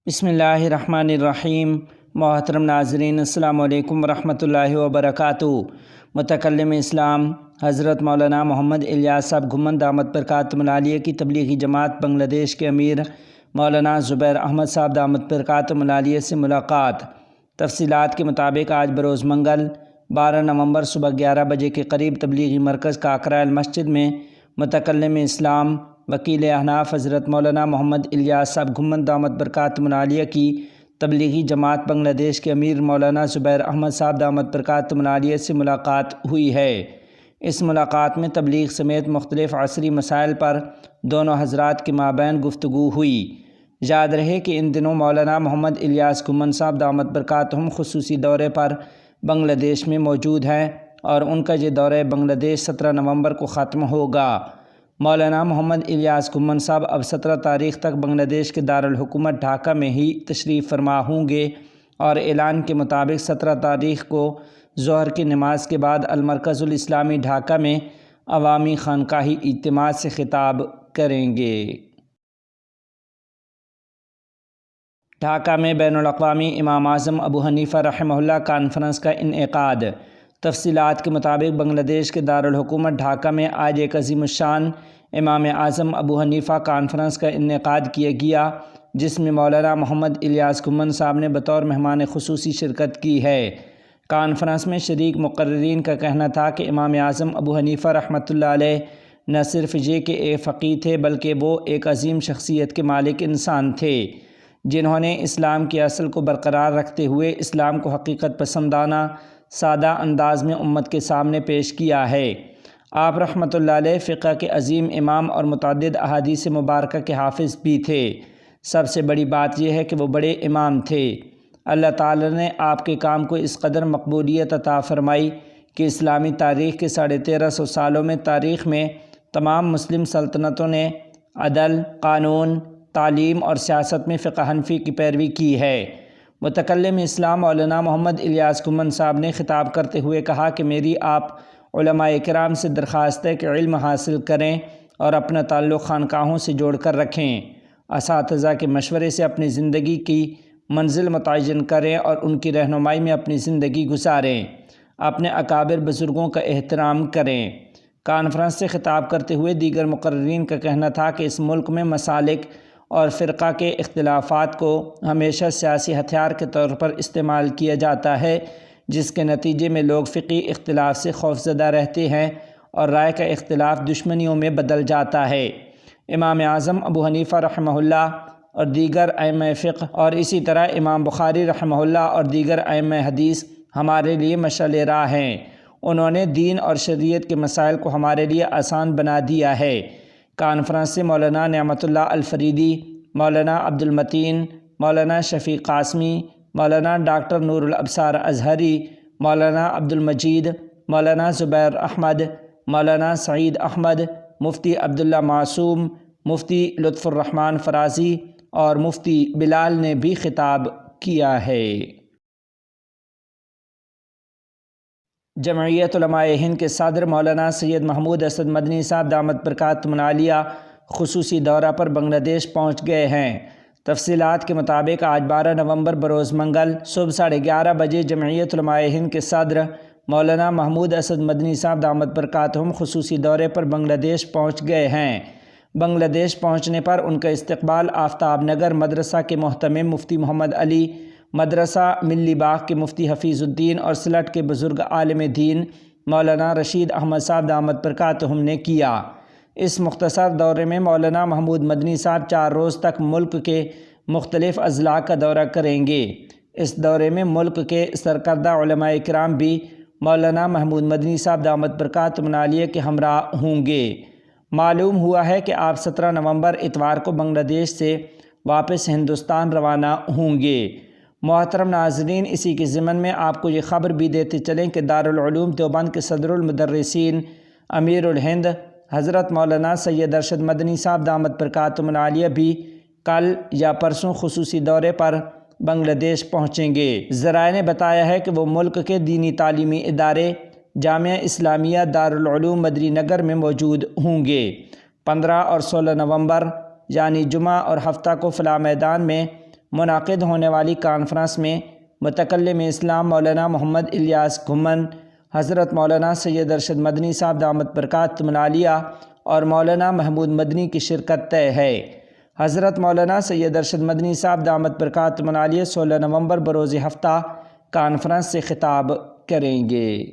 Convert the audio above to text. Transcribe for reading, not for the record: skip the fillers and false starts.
بسم اللہ الرحمن الرحیم۔ محترم ناظرین، السلام علیکم ورحمۃ اللہ وبرکاتہ۔ متکلم اسلام حضرت مولانا محمد الیاس صاحب گھمن دامت برکاتہ العالیہ کی تبلیغی جماعت بنگلہ دیش کے امیر مولانا زبیر احمد صاحب دامت برکاتہ العالیہ سے ملاقات۔ تفصیلات کے مطابق آج بروز منگل 12 نومبر صبح 11 بجے کے قریب تبلیغی مرکز کاکرا المسجد میں متکلم اسلام وکیل احناف حضرت مولانا محمد الیاس صاحب گھمن دامت برکاتہ العالیہ کی تبلیغی جماعت بنگلہ دیش کے امیر مولانا زبیر احمد صاحب دامت برکاتہ العالیہ سے ملاقات ہوئی ہے۔ اس ملاقات میں تبلیغ سمیت مختلف عصری مسائل پر دونوں حضرات کے مابین گفتگو ہوئی۔ یاد رہے کہ ان دنوں مولانا محمد الیاس گھمن صاحب دامت برکاتہم خصوصی دورے پر بنگلہ دیش میں موجود ہیں اور ان کا یہ دورہ بنگلہ دیش 17 نومبر کو ختم ہوگا۔ مولانا محمد الیاس گھمن صاحب اب 17 تاریخ تک بنگلہ دیش کے دارالحکومت ڈھاکہ میں ہی تشریف فرما ہوں گے اور اعلان کے مطابق 17 تاریخ کو ظہر کی نماز کے بعد المرکز الاسلامی ڈھاکہ میں عوامی خانقاہی اجتماع سے خطاب کریں گے۔ ڈھاکہ میں بین الاقوامی امام اعظم ابو حنیفہ رحمہ اللہ کانفرنس کا انعقاد۔ تفصیلات کے مطابق بنگلہ دیش کے دارالحکومت ڈھاکہ میں آج ایک عظیم الشان امام اعظم ابو حنیفہ کانفرنس کا انعقاد کیا گیا، جس میں مولانا محمد الیاس گھمن صاحب نے بطور مہمان خصوصی شرکت کی ہے۔ کانفرنس میں شریک مقررین کا کہنا تھا کہ امام اعظم ابو حنیفہ رحمۃ اللہ علیہ نہ صرف یہ کہ ایک فقیہ تھے بلکہ وہ ایک عظیم شخصیت کے مالک انسان تھے، جنہوں نے اسلام کی اصل کو برقرار رکھتے ہوئے اسلام کو حقیقت پسندانہ سادہ انداز میں امت کے سامنے پیش کیا ہے۔ آپ رحمۃ اللہ علیہ فقہ کے عظیم امام اور متعدد احادیث مبارکہ کے حافظ بھی تھے۔ سب سے بڑی بات یہ ہے کہ وہ بڑے امام تھے۔ اللہ تعالی نے آپ کے کام کو اس قدر مقبولیت عطا فرمائی کہ اسلامی تاریخ کے 1350 سالوں میں تاریخ میں تمام مسلم سلطنتوں نے عدل، قانون، تعلیم اور سیاست میں فقہ حنفی کی پیروی کی ہے۔ متکلم اسلام مولانا محمد الیاس گھمن صاحب نے خطاب کرتے ہوئے کہا کہ میری آپ علماء کرام سے درخواست ہے کہ علم حاصل کریں اور اپنا تعلق خانقاہوں سے جوڑ کر رکھیں، اساتذہ کے مشورے سے اپنی زندگی کی منزل متعین کریں اور ان کی رہنمائی میں اپنی زندگی گزاریں، اپنے اکابر بزرگوں کا احترام کریں۔ کانفرنس سے خطاب کرتے ہوئے دیگر مقررین کا کہنا تھا کہ اس ملک میں مسالک اور فرقہ کے اختلافات کو ہمیشہ سیاسی ہتھیار کے طور پر استعمال کیا جاتا ہے، جس کے نتیجے میں لوگ فقہی اختلاف سے خوفزدہ رہتے ہیں اور رائے کا اختلاف دشمنیوں میں بدل جاتا ہے۔ امام اعظم ابو حنیفہ رحمہ اللہ اور دیگر ائمہ فقہ اور اسی طرح امام بخاری رحمہ اللہ اور دیگر ائمہ حدیث ہمارے لیے مشعل راہ ہیں۔ انہوں نے دین اور شریعت کے مسائل کو ہمارے لیے آسان بنا دیا ہے۔ کانفرنس سے مولانا نعمت اللہ الفریدی، مولانا عبد المتین، مولانا شفیق قاسمی، مولانا ڈاکٹر نور الابصار ازہری، مولانا عبد المجید، مولانا زبیر احمد، مولانا سعید احمد، مفتی عبداللہ معصوم، مفتی لطف الرحمن فرازی اور مفتی بلال نے بھی خطاب کیا ہے۔ جمعیت علماء ہند کے صدر مولانا سید محمود اسد مدنی صاحب دامت برکاتہ العالیہ خصوصی دورہ پر بنگلہ دیش پہنچ گئے ہیں۔ تفصیلات کے مطابق آج 12 نومبر بروز منگل صبح 11:30 بجے جمعیت علماء ہند کے صدر مولانا محمود اسد مدنی صاحب دامت برکاتہم خصوصی دورے پر بنگلہ دیش پہنچ گئے ہیں۔ بنگلہ دیش پہنچنے پر ان کا استقبال آفتاب نگر مدرسہ کے محتمم مفتی محمد علی، مدرسہ ملی باغ کے مفتی حفیظ الدین اور سلٹ کے بزرگ عالم دین مولانا رشید احمد صاحب دامت برکاتہم نے کیا۔ اس مختصر دورے میں مولانا محمود مدنی صاحب 4 روز تک ملک کے مختلف اضلاع کا دورہ کریں گے۔ اس دورے میں ملک کے سرکردہ علماء کرام بھی مولانا محمود مدنی صاحب دامت برکاتہ العالیہ کے ہمراہ ہوں گے۔ معلوم ہوا ہے کہ آپ 17 نومبر اتوار کو بنگلہ دیش سے واپس ہندوستان روانہ ہوں گے۔ محترم ناظرین، اسی کے ضمن میں آپ کو یہ خبر بھی دیتے چلیں کہ دارالعلوم دیوبند کے صدر المدرسین امیر الہند حضرت مولانا سید ارشد مدنی صاحب دامت برکاتہ العالیہ بھی کل یا پرسوں خصوصی دورے پر بنگلہ دیش پہنچیں گے۔ ذرائع نے بتایا ہے کہ وہ ملک کے دینی تعلیمی ادارے جامعہ اسلامیہ دارالعلوم مدنی نگر میں موجود ہوں گے۔ 15 اور 16 نومبر یعنی جمعہ اور ہفتہ کو فلاح میدان میں منعقد ہونے والی کانفرنس میں متکلم اسلام مولانا محمد الیاس گھمن، حضرت مولانا سید ارشد مدنی صاحب دامت برکاتہم العالیہ اور مولانا محمود مدنی کی شرکت طے ہے۔ حضرت مولانا سید ارشد مدنی صاحب دامت برکاتہم العالیہ 16 نومبر بروز ہفتہ کانفرنس سے خطاب کریں گے۔